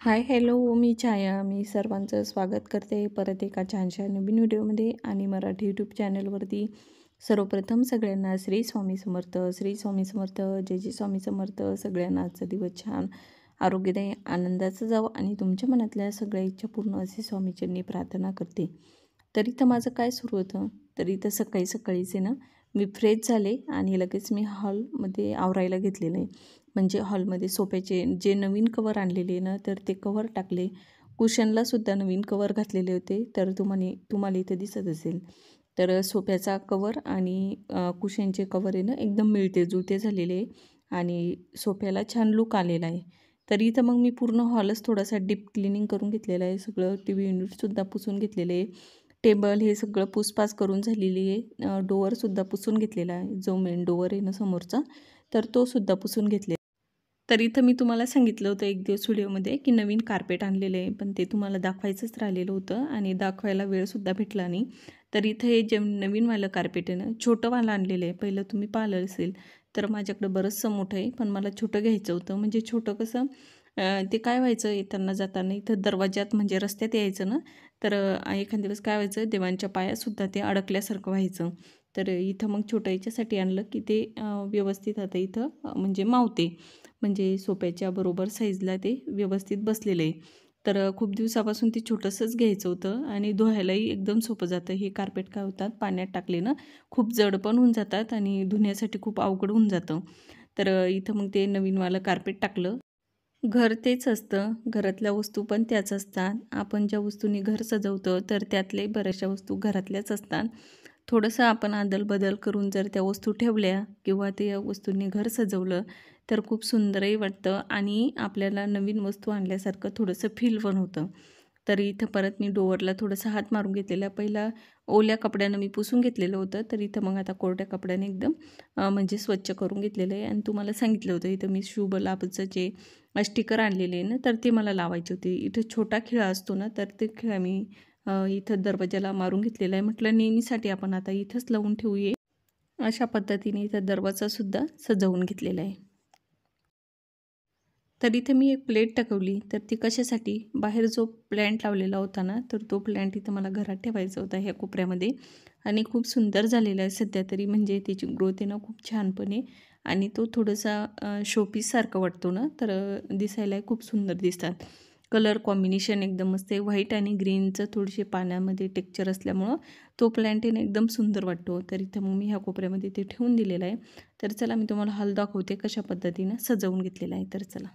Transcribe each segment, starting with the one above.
Hi hello मी छाया. मी सर्वांचं स्वागत करते परत एका छानशा नवीन व्हिडिओमध्ये आणि मराठी यूट्यूब चॅनलवरती. सर्वप्रथम सगळ्यांना श्री स्वामी समर्थ. श्री स्वामी समर्थ. जय जय स्वामी समर्थ. सगळ्यांना आजचा दिवस छान आरोग्यदायी आनंदाचं जावं आणि तुमच्या मनातल्या सगळ्या इच्छा पूर्ण असे स्वामीचरणी प्रार्थना करते. तरी तर माझं काय सुरू होतं, तरी तर सकाळी सकाळीच आहे ना मी फ्रेश झाले आणि लगेच मी हॉलमध्ये आवरायला घेतलेलं आहे. म्हणजे हॉलमध्ये सोफ्याचे जे नवीन कवर आणलेले ना, तर ते कवर टाकले. कुशनलासुद्धा नवीन कवर घातलेले होते, तर तुम्हाला इथं दिसत असेल. तर सोफ्याचा कवर आणि कुशनचे कवर आहे ना एकदम मिळते जुळते झालेले आहे आणि सोफ्याला छान लुक आलेला आहे. तर इथं मग मी पूर्ण हॉलच थोडासा डीप क्लिनिंग करून घेतलेला आहे. सगळं टी व्ही युनिटसुद्धा पुसून घेतलेले आहे. टेबल हे सगळं पुसपास करून झालेली आहे. डोअरसुद्धा पुसून घेतलेला आहे. जो मेन डोअर आहे ना समोरचा, तर तो सुद्धा पुसून घेतलेला. तर इथं मी तुम्हाला सांगितलं होतं एक दिवस व्हिडिओमध्ये की नवीन कार्पेट आणलेलं आहे, पण ते तुम्हाला दाखवायचंच राहिलेलं होतं आणि दाखवायला वेळसुद्धा भेटला नाही. तर इथं हे जे नवीनवालं कार्पेट आहे ना, छोटंवालं आणलेलं आहे. पहिलं तुम्ही पाहिलं असेल तर माझ्याकडं बरंचसं मोठं आहे, पण मला छोटं घ्यायचं होतं. म्हणजे छोटं कसं ते काय व्हायचं, येताना जाताना इथं दरवाजात म्हणजे रस्त्यात यायचं ना, तर एखाद्या वेळेस काय व्हायचं, देवांच्या पायातसुद्धा ते अडकल्यासारखं व्हायचं. तर इथं मग छोटं याच्यासाठी आणलं की ते व्यवस्थित आता इथं म्हणजे मावते. म्हणजे सोफ्याच्या बरोबर साईजला ते व्यवस्थित बसलेलं आहे. तर खूप दिवसापासून ते छोटंसंच घ्यायचं होतं आणि धुवायलाही एकदम सोपं जातं. हे कार्पेट काय होतात, पाण्यात टाकले ना खूप जड पण होऊन जातात आणि धुण्यासाठी खूप अवघड होऊन जातं. तर इथं मग ते नवीनवालं कार्पेट टाकलं. घर तेच असतं, घरातल्या वस्तू पण त्याच असतात. आपण ज्या वस्तूंनी घर सजवतो तर त्यातले बऱ्याचशा वस्तू घरातल्याच असतात. थोडंसं आपण अदल-बदल करून जर त्या वस्तू ठेवल्या किंवा त्या वस्तूंनी घर सजवलं तर खूप सुंदरही वाटतं आणि आपल्याला नवीन वस्तू आणल्यासारखं थोडंसं फील पण होतं. तर इथं परत मी डोअरला थोडंसं हात मारून घेतलेला. पहिला ओल्या कपड्यानं मी पुसून घेतलेलं होतं, तर इथं मग आता कोरड्या कपड्याने एकदम म्हणजे स्वच्छ करून घेतलेलं आहे. आणि तुम्हाला सांगितलं होतं इथं मी शुभ लाभचं जे स्टिकर आणलेले आहे ना, तर ते मला लावायचे होते. इथं छोटा खिळा असतो ना, तर ते खिळा मी इथं दरवाजाला मारून घेतलेला आहे. म्हटलं नेहमीसाठी आपण आता इथंच लावून ठेवूया. अशा पद्धतीने इथं दरवाजासुद्धा सजवून घेतलेला आहे. तर इथे मी एक प्लेट टाकवली, तर ती कशासाठी, बाहेर जो प्लॅन्ट लावलेला होता ना, तर तो प्लॅन्ट इथं मला घरात ठेवायचा होता ह्या कोपऱ्यामध्ये. आणि खूप सुंदर झालेला आहे सध्या तरी, म्हणजे त्याची ग्रोथ आहे ना खूप छानपणे आणि तो थोडासा शोपीससारखा वाटतो ना, तर दिसायलाही खूप सुंदर दिसतात. कलर कॉम्बिनेशन एकदम मस्त आहे. व्हाईट आणि ग्रीनचं थोडीशी पाण्यामध्ये टेक्स्चर असल्यामुळं तो प्लॅन्ट आहे ना एकदम सुंदर वाटतो. तर इथं मग मी ह्या कोपऱ्यामध्ये ते ठेवून दिलेलं आहे. तर चला मी तुम्हाला हॉल दाखवते कशा पद्धतीनं सजवून घेतलेला आहे. तर चला.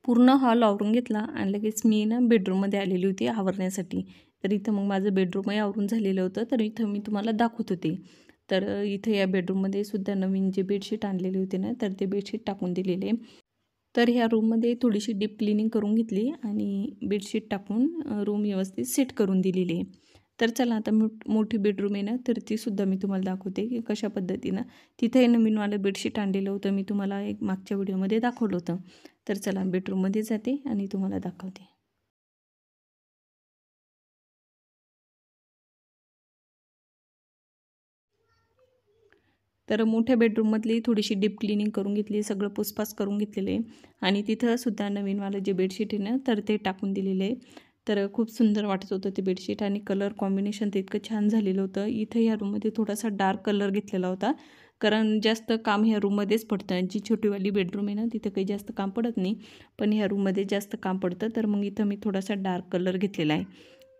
पूर्ण हॉल आवरून घेतला आणि लगेच मी ना बेडरूममध्ये आलेली होती आवरण्यासाठी. तर इथं मग माझं बेडरूमही आवरून झालेलं होतं, तर इथं मी तुम्हाला दाखवत होते. तर इथं या बेडरूममध्ये सुद्धा नवीन जे बेडशीट आणलेले होते ना, तर ते बेडशीट टाकून दिलेले. तर ह्या रूममध्ये थोडीशी डीप क्लिनिंग करून घेतली आणि बेडशीट टाकून रूम व्यवस्थित सेट करून दिलेली आहे. तर चला आता मोठी बेडरूम आहे ना, तर तीसुद्धा मी तुम्हाला दाखवते की कशा पद्धतीनं. तिथे नवीनवालं बेडशीट आणलेलं होतं, मी तुम्हाला एक मागच्या व्हिडिओमध्ये दाखवलं होतं. तर चला बेडरूममध्ये जाते आणि तुम्हाला दाखवते. तर मोठ्या बेडरूममधली थोडीशी डीप क्लिनिंग करून घेतली, सगळं पुसपास करून घेतलेलं आहे आणि तिथंसुद्धा नवीनवालं जे बेडशीट आहे ना, तर ते टाकून दिलेलं आहे. तर खूप सुंदर वाटत होतं ते बेडशीट आणि कलर कॉम्बिनेशन तर इतकं छान झालेलं होतं. इथं ह्या रूममध्ये थोडासा डार्क कलर घेतलेला होता, कारण जास्त काम ह्या रूममध्येच पडतं. जी छोटीवाली बेडरूम आहे ना, तिथं काही जास्त काम पडत नाही, पण ह्या रूममध्ये जास्त काम पडतं. तर मग इथं मी थोडासा डार्क कलर घेतलेला आहे.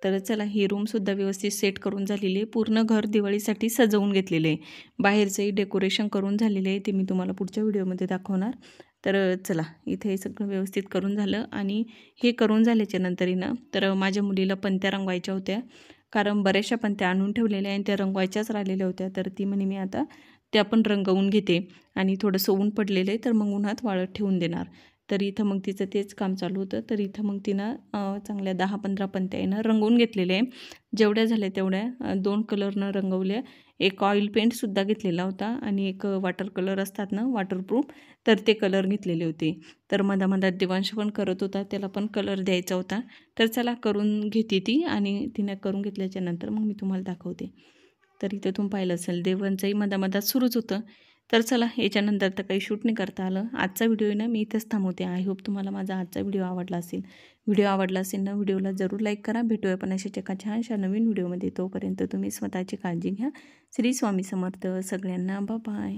तर चला, ही रूमसुद्धा व्यवस्थित सेट करून झालेली आहे. पूर्ण घर दिवाळीसाठी सजवून घेतलेलं आहे. बाहेरचंही डेकोरेशन करून झालेलं आहे, ते मी तुम्हाला पुढच्या व्हिडिओमध्ये दाखवणार. तर चला, इथे हे सगळं व्यवस्थित करून झालं आणि हे करून झाल्याच्या नंतर ना, तर माझ्या मुलीला पणत्या रंगवायच्या होत्या, कारण बऱ्याचशा पणत्या आणून ठेवलेल्या आणि त्या रंगवायच्याच राहिलेल्या होत्या. तर ती म्हणे मी आता त्या पण रंगवून घेते आणि थोडंसं ऊन पडलेलं आहे, तर मग उन्हात वाळत ठेवून देणार. तर इथं मग तिचं तेच काम चालू होतं. तर इथं मग तिनं चांगल्या 10-15 पणत्या आहे ना रंगवून घेतलेल्या आहे. जेवढ्या झाल्या तेवढ्या 2 कलरनं रंगवल्या. एक ऑइल पेंटसुद्धा घेतलेला होता आणि एक वॉटर कलर असतात ना वॉटरप्रूफ, तर ते कलर घेतलेले होते. तर मधामधात देवांश पण करत होता, त्याला पण कलर द्यायचा होता. तर चला, करून घेते ती आणि तिने करून घेतल्याच्या नंतर मग मी तुम्हाला दाखवते. तर इथं तुम्ही पाहिलं असेल देवांचंही मधामधात सुरूच होतं. तर चला, याच्यानंतर तर काही शूट नाही करता आलं. आजचा व्हिडिओ आहे ना मी इथंच थांबवते. आय होप तुम्हाला माझा आजचा व्हिडिओ आवडला असेल. व्हिडिओ आवडला असेल ना, व्हिडिओला जरूर लाईक करा. भेटूया पण अशाच एका छानशा नवीन व्हिडिओमध्ये. तोपर्यंत तुम्ही स्वतःची काळजी घ्या. श्री स्वामी समर्थ. सगळ्यांना बाय.